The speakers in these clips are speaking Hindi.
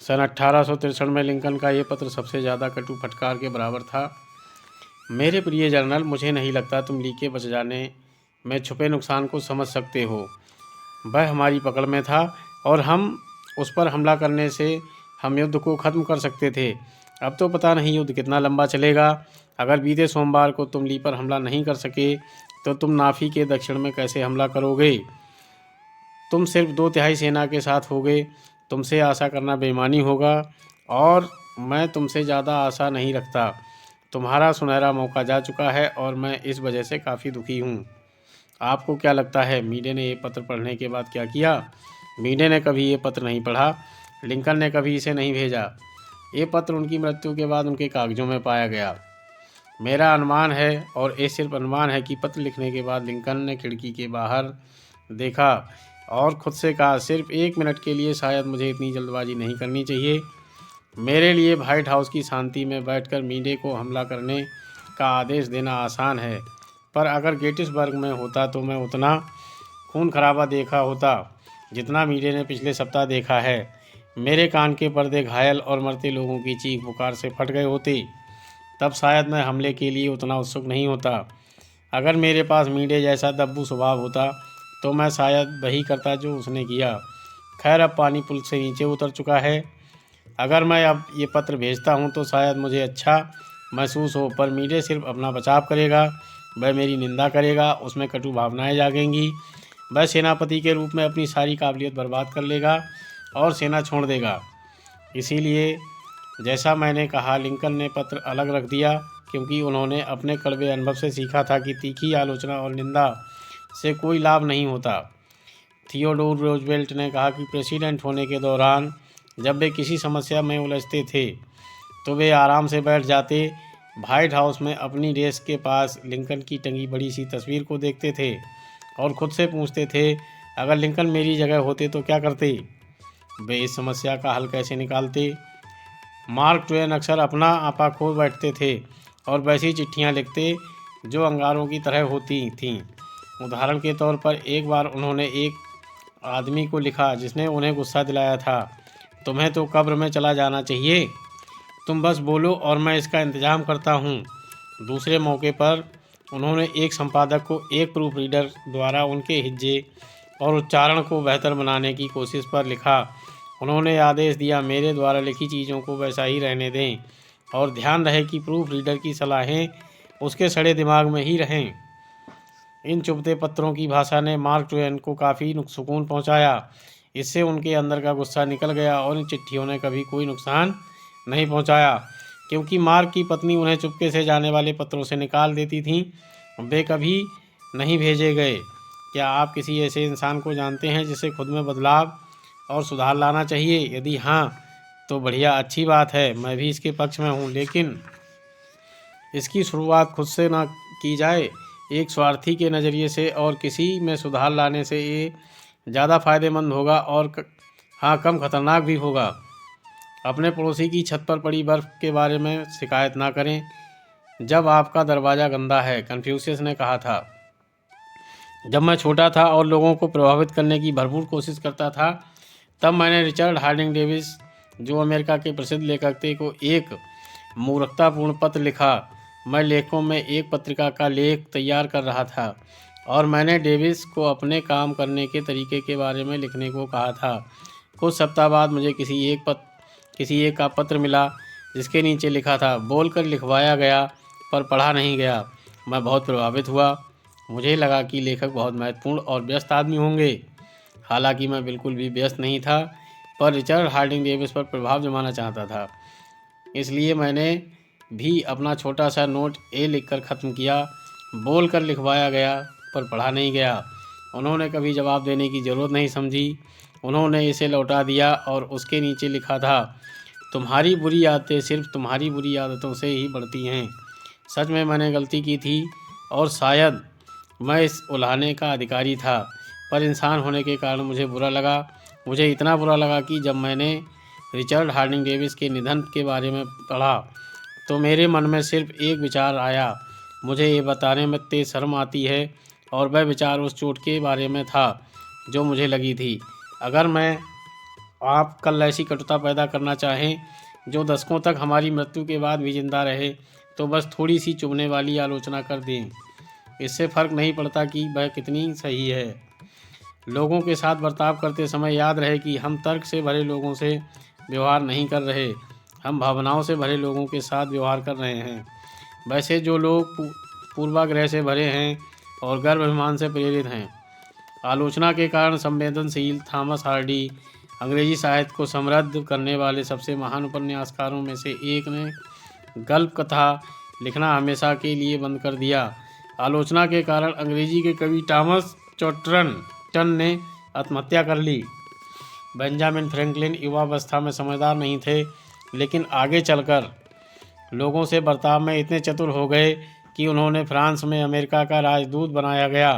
सन 1863 में लिंकन का ये पत्र सबसे ज़्यादा कटु फटकार के बराबर था। मेरे प्रिय जनरल, मुझे नहीं लगता तुम लीग के बच जाने में छुपे नुकसान को समझ सकते हो। वह हमारी पकड़ में था और हम उस पर हमला करने से हम युद्ध को ख़त्म कर सकते थे। अब तो पता नहीं युद्ध कितना लंबा चलेगा। अगर बीते सोमवार को तुम ली पर हमला नहीं कर सके तो तुम नाफी के दक्षिण में कैसे हमला करोगे? तुम सिर्फ 2/3 सेना के साथ होगे। तुमसे आशा करना बेईमानी होगा और मैं तुमसे ज़्यादा आशा नहीं रखता। तुम्हारा सुनहरा मौका जा चुका है और मैं इस वजह से काफ़ी दुखी हूँ। आपको क्या लगता है मीडे ने ये पत्र पढ़ने के बाद क्या किया? मीडे ने कभी ये पत्र नहीं पढ़ा। लिंकन ने कभी इसे नहीं भेजा। ये पत्र उनकी मृत्यु के बाद उनके कागजों में पाया गया। मेरा अनुमान है, और ये सिर्फ अनुमान है, कि पत्र लिखने के बाद लिंकन ने खिड़की के बाहर देखा और ख़ुद से कहा, सिर्फ 1 मिनट के लिए शायद मुझे इतनी जल्दबाजी नहीं करनी चाहिए। मेरे लिए व्हाइट हाउस की शांति में बैठकर मीडे को हमला करने का आदेश देना आसान है, पर अगर गेटिसबर्ग में होता तो मैं उतना खून खराबा देखा होता जितना मीडे ने पिछले सप्ताह देखा है। मेरे कान के पर्दे घायल और मरते लोगों की चीख पुकार से फट गए होते। तब शायद मैं हमले के लिए उतना उत्सुक नहीं होता। अगर मेरे पास मीडे जैसा दब्बू स्वभाव होता तो मैं शायद वही करता जो उसने किया। खैर, अब पानी पुल से नीचे उतर चुका है। अगर मैं अब ये पत्र भेजता हूँ तो शायद मुझे अच्छा महसूस हो, पर मीडे सिर्फ अपना बचाव करेगा। वह मेरी निंदा करेगा, उसमें कटु भावनाएं जागेंगी। वह सेनापति के रूप में अपनी सारी काबिलियत बर्बाद कर लेगा और सेना छोड़ देगा। इसीलिए जैसा मैंने कहा, लिंकन ने पत्र अलग रख दिया, क्योंकि उन्होंने अपने कड़वे अनुभव से सीखा था कि तीखी आलोचना और निंदा से कोई लाभ नहीं होता। थियोडोर रूजवेल्ट ने कहा कि प्रेसिडेंट होने के दौरान जब वे किसी समस्या में उलझते थे तो वे आराम से बैठ जाते, व्हाइट हाउस में अपनी डेस्क के पास लिंकन की टंगी बड़ी सी तस्वीर को देखते थे और ख़ुद से पूछते थे, अगर लिंकन मेरी जगह होते तो क्या करते? वे इस समस्या का हल कैसे निकालते? मार्क ट्वेन अक्सर अपना आपा खो बैठते थे और वैसी चिट्ठियां लिखते जो अंगारों की तरह होती थीं। उदाहरण के तौर पर एक बार उन्होंने एक आदमी को लिखा जिसने उन्हें गुस्सा दिलाया था, तुम्हें तो कब्र में चला जाना चाहिए, तुम बस बोलो और मैं इसका इंतज़ाम करता हूँ। दूसरे मौके पर उन्होंने एक संपादक को एक प्रूफ रीडर द्वारा उनके हिज्जे और उच्चारण को बेहतर बनाने की कोशिश पर लिखा। उन्होंने आदेश दिया, मेरे द्वारा लिखी चीज़ों को वैसा ही रहने दें और ध्यान रहे कि प्रूफ रीडर की सलाहें उसके सड़े दिमाग में ही रहें। इन चुभते पत्रों की भाषा ने मार्क ट्वेन को काफ़ी सुकून पहुंचाया। इससे उनके अंदर का गुस्सा निकल गया और इन चिट्ठियों ने कभी कोई नुकसान नहीं पहुंचाया, क्योंकि मार्क की पत्नी उन्हें चुपके से जाने वाले पत्रों से निकाल देती थीं। वे कभी नहीं भेजे गए। क्या आप किसी ऐसे इंसान को जानते हैं जिसे खुद में बदलाव और सुधार लाना चाहिए? यदि हाँ तो बढ़िया, अच्छी बात है, मैं भी इसके पक्ष में हूँ, लेकिन इसकी शुरुआत खुद से ना की जाए। एक स्वार्थी के नज़रिए से और किसी में सुधार लाने से ये ज़्यादा फ़ायदेमंद होगा और हाँ, कम खतरनाक भी होगा। अपने पड़ोसी की छत पर पड़ी बर्फ़ के बारे में शिकायत ना करें जब आपका दरवाज़ा गंदा है, कन्फ्यूशियस ने कहा था। जब मैं छोटा था और लोगों को प्रभावित करने की भरपूर कोशिश करता था, तब मैंने रिचर्ड हार्डिंग डेविस, जो अमेरिका के प्रसिद्ध लेखक थे, को एक मूर्खतापूर्ण पत्र लिखा। मैं लेखकों में एक पत्रिका का लेख तैयार कर रहा था और मैंने डेविस को अपने काम करने के तरीके के बारे में लिखने को कहा था। कुछ सप्ताह बाद मुझे किसी एक का पत्र मिला जिसके नीचे लिखा था, बोलकर लिखवाया गया पर पढ़ा नहीं गया। मैं बहुत प्रभावित हुआ। मुझे लगा कि लेखक बहुत महत्वपूर्ण और व्यस्त आदमी होंगे। हालांकि मैं बिल्कुल भी व्यस्त नहीं था, पर रिचर्ड हार्डिंग डेविस पर प्रभाव जमाना चाहता था। इसलिए मैंने भी अपना छोटा सा नोट लिखकर ख़त्म किया, बोल कर लिखवाया गया पर पढ़ा नहीं गया। उन्होंने कभी जवाब देने की ज़रूरत नहीं समझी। उन्होंने इसे लौटा दिया और उसके नीचे लिखा था, तुम्हारी बुरी आदतें सिर्फ तुम्हारी बुरी आदतों से ही बढ़ती हैं। सच में मैंने गलती की थी और शायद मैं इस उल्हाने का अधिकारी था, पर इंसान होने के कारण मुझे बुरा लगा। मुझे इतना बुरा लगा कि जब मैंने रिचर्ड हार्डिंग डेविस के निधन के बारे में पढ़ा तो मेरे मन में सिर्फ एक विचार आया। मुझे ये बताने में तेज़ शर्म आती है, और वह विचार उस चोट के बारे में था जो मुझे लगी थी। अगर मैं आप कल ऐसी कटुता पैदा करना चाहें जो दशकों तक हमारी मृत्यु के बाद भी जिंदा रहे, तो बस थोड़ी सी चुभने वाली आलोचना कर दें। इससे फ़र्क नहीं पड़ता कि वह कितनी सही है। लोगों के साथ बर्ताव करते समय याद रहे कि हम तर्क से भरे लोगों से व्यवहार नहीं कर रहे, हम भावनाओं से भरे लोगों के साथ व्यवहार कर रहे हैं। वैसे जो लोग पूर्वाग्रह से भरे हैं और गर्व अभिमान से प्रेरित हैं, आलोचना के कारण संवेदनशील थॉमस हार्डी, अंग्रेजी साहित्य को समृद्ध करने वाले सबसे महान उपन्यासकारों में से एक ने गल्प कथा लिखना हमेशा के लिए बंद कर दिया। आलोचना के कारण अंग्रेजी के कवि टॉमस चॉर्टन ने आत्महत्या कर ली। बेंजामिन फ्रैंकलिन युवावस्था में समझदार नहीं थे, लेकिन आगे चलकर लोगों से बर्ताव में इतने चतुर हो गए कि उन्होंने फ्रांस में अमेरिका का राजदूत बनाया गया।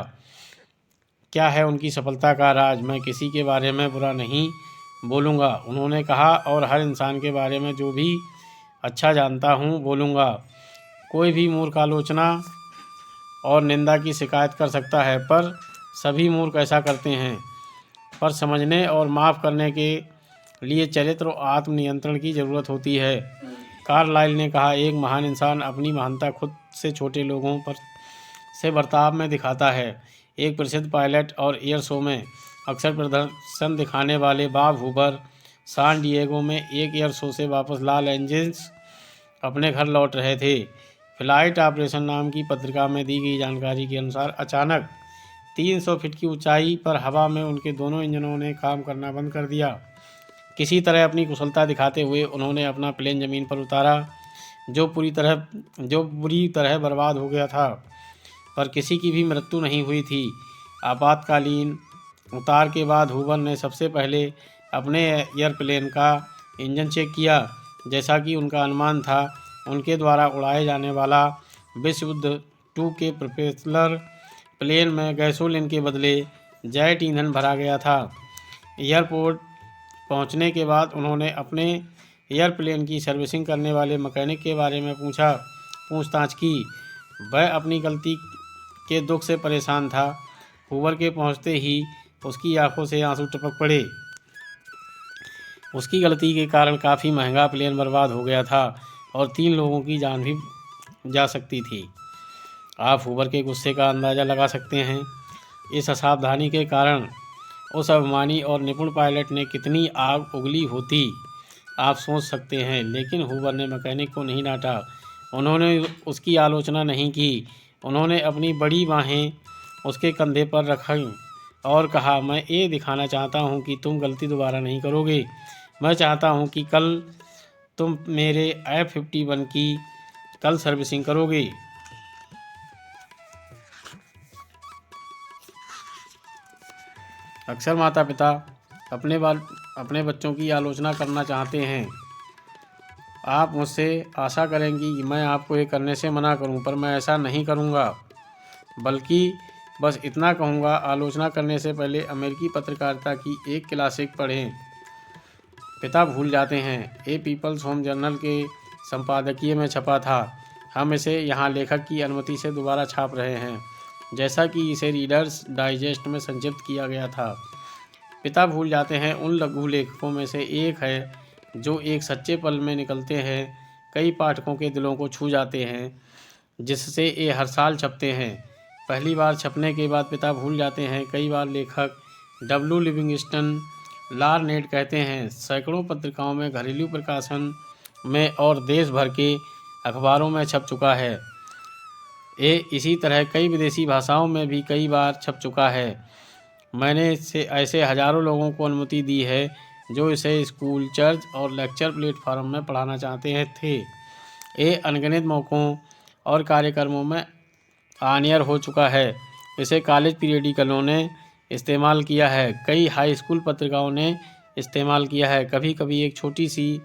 क्या है उनकी सफलता का राज? मैं किसी के बारे में बुरा नहीं बोलूँगा, उन्होंने कहा, और हर इंसान के बारे में जो भी अच्छा जानता हूँ बोलूँगा। कोई भी मूर्ख आलोचना और निंदा की शिकायत कर सकता है, पर सभी मूर्ख ऐसा करते हैं। पर समझने और माफ़ करने के लिए चरित्र और आत्मनियंत्रण की ज़रूरत होती है। कार्लाइल ने कहा, एक महान इंसान अपनी महानता खुद से छोटे लोगों पर से बर्ताव में दिखाता है। एक प्रसिद्ध पायलट और एयर शो में अक्सर प्रदर्शन दिखाने वाले बॉब हूवर सान डिएगो में एक एयर शो से वापस लॉस एंजिल्स अपने घर लौट रहे थे। फ्लाइट ऑपरेशन नाम की पत्रिका में दी गई जानकारी के अनुसार अचानक 300 फीट की ऊंचाई पर हवा में उनके दोनों इंजनों ने काम करना बंद कर दिया। किसी तरह अपनी कुशलता दिखाते हुए उन्होंने अपना प्लेन ज़मीन पर उतारा, जो बुरी तरह बर्बाद हो गया था, पर किसी की भी मृत्यु नहीं हुई थी। आपातकालीन उतार के बाद हूवर ने सबसे पहले अपने एयरप्लेन का इंजन चेक किया। जैसा कि उनका अनुमान था, उनके द्वारा उड़ाए जाने वाला विश्व युद्ध 2 के प्रोपेलर प्लेन में गैसोलीन के बदले जेट ईंधन भरा गया था। एयरपोर्ट पहुंचने के बाद उन्होंने अपने एयरप्लेन की सर्विसिंग करने वाले मैकेनिक के बारे में पूछताछ की। वह अपनी गलती के दुख से परेशान था। हूवर के पहुंचते ही उसकी आंखों से आंसू टपक पड़े। उसकी गलती के कारण काफ़ी महंगा प्लेन बर्बाद हो गया था और 3 लोगों की जान भी जा सकती थी। आप हूवर के गुस्से का अंदाज़ा लगा सकते हैं। इस असावधानी के कारण उस अभिमानी और निपुण पायलट ने कितनी आग उगली होती, आप सोच सकते हैं। लेकिन हूवर ने मैकेनिक को नहीं डांटा, उन्होंने उसकी आलोचना नहीं की। उन्होंने अपनी बड़ी बाहें उसके कंधे पर रखीं और कहा, मैं ये दिखाना चाहता हूँ कि तुम गलती दोबारा नहीं करोगे। मैं चाहता हूँ कि कल तुम मेरे F-51 की कल सर्विसिंग करोगे। अक्सर माता पिता अपने बच्चों की आलोचना करना चाहते हैं। आप मुझसे आशा करेंगी कि मैं आपको ये करने से मना करूं, पर मैं ऐसा नहीं करूंगा, बल्कि बस इतना कहूंगा, आलोचना करने से पहले अमेरिकी पत्रकारिता की एक क्लासिक पढ़ें। पिता भूल जाते हैं, ए पीपल्स होम जर्नल के संपादकीय में छपा था। हम इसे यहाँ लेखक की अनुमति से दोबारा छाप रहे हैं, जैसा कि इसे रीडर्स डाइजेस्ट में संक्षिप्त किया गया था। पिता भूल जाते हैं उन लघु लेखकों में से एक है जो एक सच्चे पल में निकलते हैं, कई पाठकों के दिलों को छू जाते हैं, जिससे ये हर साल छपते हैं। पहली बार छपने के बाद पिता भूल जाते हैं कई बार लेखक W. लिविंगस्टन लारनेट कहते हैं, सैकड़ों पत्रिकाओं में, घरेलू प्रकाशन में और देश भर के अखबारों में छप चुका है। ये इसी तरह कई विदेशी भाषाओं में भी कई बार छप चुका है। मैंने इसे ऐसे हज़ारों लोगों को अनुमति दी है जो इसे स्कूल, चर्च और लेक्चर प्लेटफॉर्म में पढ़ाना चाहते थे। ये अनगिनत मौक़ों और कार्यक्रमों में ऑन-एयर हो चुका है। इसे कॉलेज पीरियडिकलों ने इस्तेमाल किया है, कई हाई स्कूल पत्रिकाओं ने इस्तेमाल किया है। कभी कभी एक छोटी सी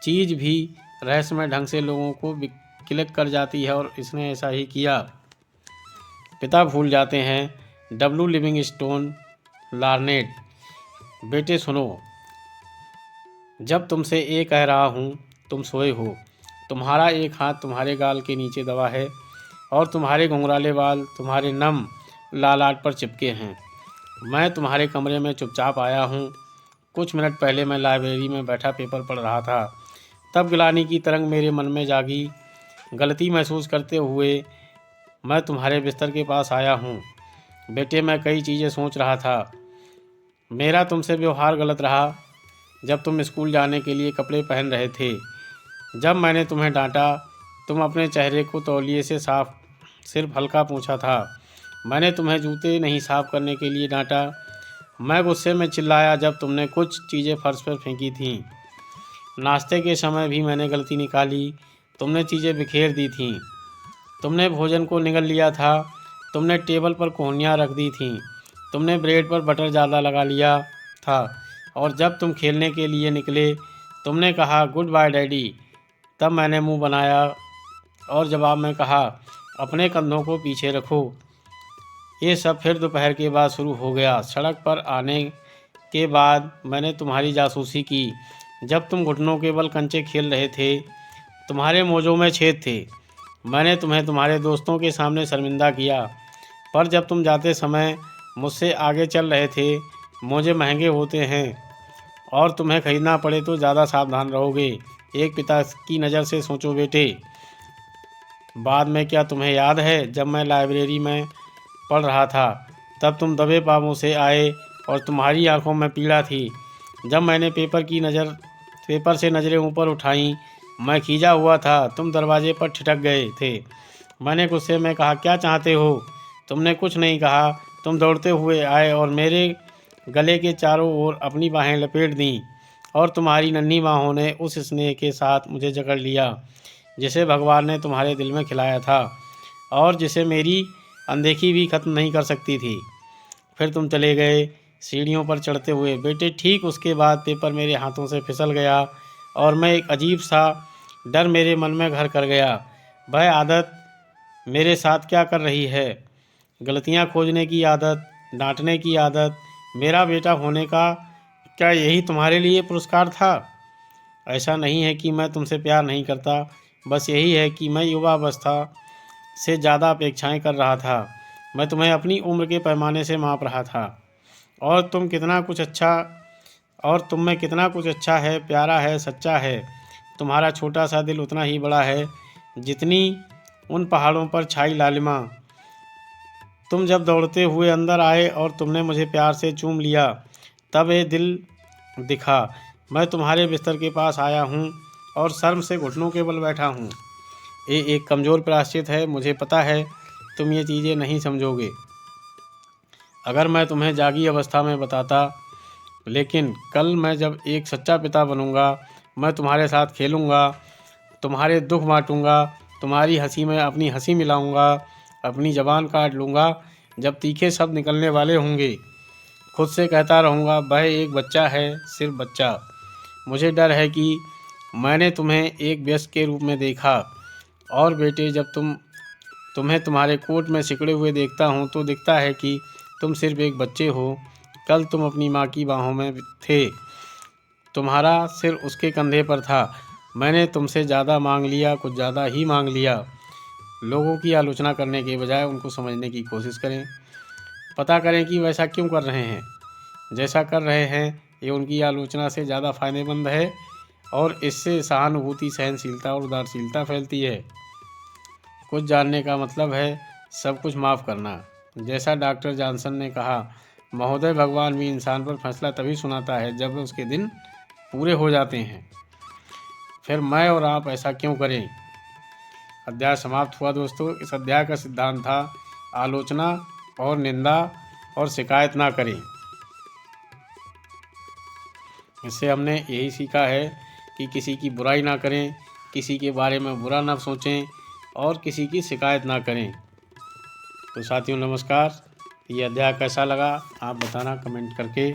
चीज़ भी रहस्यमय ढंग से लोगों को क्लिक कर जाती है, और इसने ऐसा ही किया। पिता भूल जाते हैं W. लिविंगस्टोन लारनेट। बेटे सुनो, जब तुमसे ये कह रहा हूँ, तुम सोए हो, तुम्हारा एक हाथ तुम्हारे गाल के नीचे दबा है और तुम्हारे घुंघराले बाल तुम्हारे नम लालाट पर चिपके हैं। मैं तुम्हारे कमरे में चुपचाप आया हूँ, कुछ मिनट पहले मैं लाइब्रेरी में बैठा पेपर पढ़ रहा था, तब गिलानी की तरंग मेरे मन में जागी। गलती महसूस करते हुए मैं तुम्हारे बिस्तर के पास आया हूँ। बेटे, मैं कई चीज़ें सोच रहा था। मेरा तुमसे व्यवहार गलत रहा जब तुम स्कूल जाने के लिए कपड़े पहन रहे थे। जब मैंने तुम्हें डांटा, तुम अपने चेहरे को तौलिए से सिर्फ हल्का पोंछा था। मैंने तुम्हें जूते नहीं साफ करने के लिए डांटा। मैं गुस्से में चिल्लाया जब तुमने कुछ चीज़ें फर्श पर फेंकी थीं। नाश्ते के समय भी मैंने गलती निकाली, तुमने चीज़ें बिखेर दी थीं। तुमने भोजन को निगल लिया था, तुमने टेबल पर कोहनियाँ रख दी थीं, तुमने ब्रेड पर बटर ज़्यादा लगा लिया था, और जब तुम खेलने के लिए निकले तुमने कहा गुड बाय डैडी। तब मैंने मुंह बनाया और जवाब में कहा अपने कंधों को पीछे रखो। ये सब फिर दोपहर के बाद शुरू हो गया। सड़क पर आने के बाद मैंने तुम्हारी जासूसी की। जब तुम घुटनों के बल कंचे खेल रहे थे, तुम्हारे मोजों में छेद थे। मैंने तुम्हें तुम्हारे दोस्तों के सामने शर्मिंदा किया, पर जब तुम जाते समय मुझसे आगे चल रहे थे। मोजे महंगे होते हैं और तुम्हें खरीदना पड़े तो ज़्यादा सावधान रहोगे। एक पिता की नज़र से सोचो बेटे। बाद में क्या तुम्हें याद है, जब मैं लाइब्रेरी में पढ़ रहा था तब तुम दबे पाँवों से आए और तुम्हारी आंखों में पीड़ा थी। जब मैंने पेपर से नज़रें ऊपर उठाईं, मैं खींचा हुआ था, तुम दरवाजे पर ठिठक गए थे। मैंने गुस्से में कहा क्या चाहते हो। तुमने कुछ नहीं कहा। तुम दौड़ते हुए आए और मेरे गले के चारों ओर अपनी बाहें लपेट दीं, और तुम्हारी नन्ही बाहों ने उस स्नेह के साथ मुझे जकड़ लिया जिसे भगवान ने तुम्हारे दिल में खिलाया था और जिसे मेरी अनदेखी भी खत्म नहीं कर सकती थी। फिर तुम चले गए सीढ़ियों पर चढ़ते हुए। बेटे, ठीक उसके बाद पेपर मेरे हाथों से फिसल गया और मैं एक अजीब सा डर मेरे मन में घर कर गया। वह आदत मेरे साथ क्या कर रही है? गलतियां खोजने की आदत, डांटने की आदत। मेरा बेटा होने का क्या यही तुम्हारे लिए पुरस्कार था? ऐसा नहीं है कि मैं तुमसे प्यार नहीं करता, बस यही है कि मैं युवावस्था से ज़्यादा अपेक्षाएं कर रहा था। मैं तुम्हें अपनी उम्र के पैमाने से माप रहा था, और तुम में कितना कुछ अच्छा है, प्यारा है, सच्चा है। तुम्हारा छोटा सा दिल उतना ही बड़ा है जितनी उन पहाड़ों पर छाई लालिमा। तुम जब दौड़ते हुए अंदर आए और तुमने मुझे प्यार से चूम लिया, तब ये दिल दिखा। मैं तुम्हारे बिस्तर के पास आया हूँ और शर्म से घुटनों के बल बैठा हूँ। ये एक कमज़ोर प्रायश्चित है। मुझे पता है तुम ये चीज़ें नहीं समझोगे अगर मैं तुम्हें जागी अवस्था में बताता, लेकिन कल मैं जब एक सच्चा पिता बनूंगा, मैं तुम्हारे साथ खेलूंगा, तुम्हारे दुख बांटूंगा, तुम्हारी हंसी में अपनी हंसी मिलाऊंगा, अपनी ज़बान काट लूँगा जब तीखे शब्द निकलने वाले होंगे। खुद से कहता रहूँगा वह एक बच्चा है, सिर्फ बच्चा। मुझे डर है कि मैंने तुम्हें एक व्यस्क के रूप में देखा, और बेटे, जब तुम्हें तुम्हारे कोट में सिकड़े हुए देखता हूँ तो दिखता है कि तुम सिर्फ एक बच्चे हो। कल तुम अपनी माँ की बाहों में थे, तुम्हारा सिर उसके कंधे पर था। मैंने तुमसे ज़्यादा मांग लिया, कुछ ज़्यादा ही मांग लिया। लोगों की आलोचना करने के बजाय उनको समझने की कोशिश करें। पता करें कि वैसा क्यों कर रहे हैं। जैसा कर रहे हैं ये उनकी आलोचना से ज़्यादा फ़ायदेमंद है, और इससे सहानुभूति, सहनशीलता और उदारशीलता फैलती है। कुछ जानने का मतलब है सब कुछ माफ़ करना। जैसा डॉक्टर जॉनसन ने कहा, महोदय, भगवान भी इंसान पर फैसला तभी सुनाता है जब उसके दिन पूरे हो जाते हैं। फिर मैं और आप ऐसा क्यों करें? अध्याय समाप्त हुआ दोस्तों। इस अध्याय का सिद्धांत था आलोचना और निंदा और शिकायत ना करें। इससे हमने यही सीखा है कि किसी की बुराई ना करें, किसी के बारे में बुरा ना सोचें और किसी की शिकायत ना करें। तो साथियों नमस्कार। ये अध्याय कैसा लगा आप बताना कमेंट करके।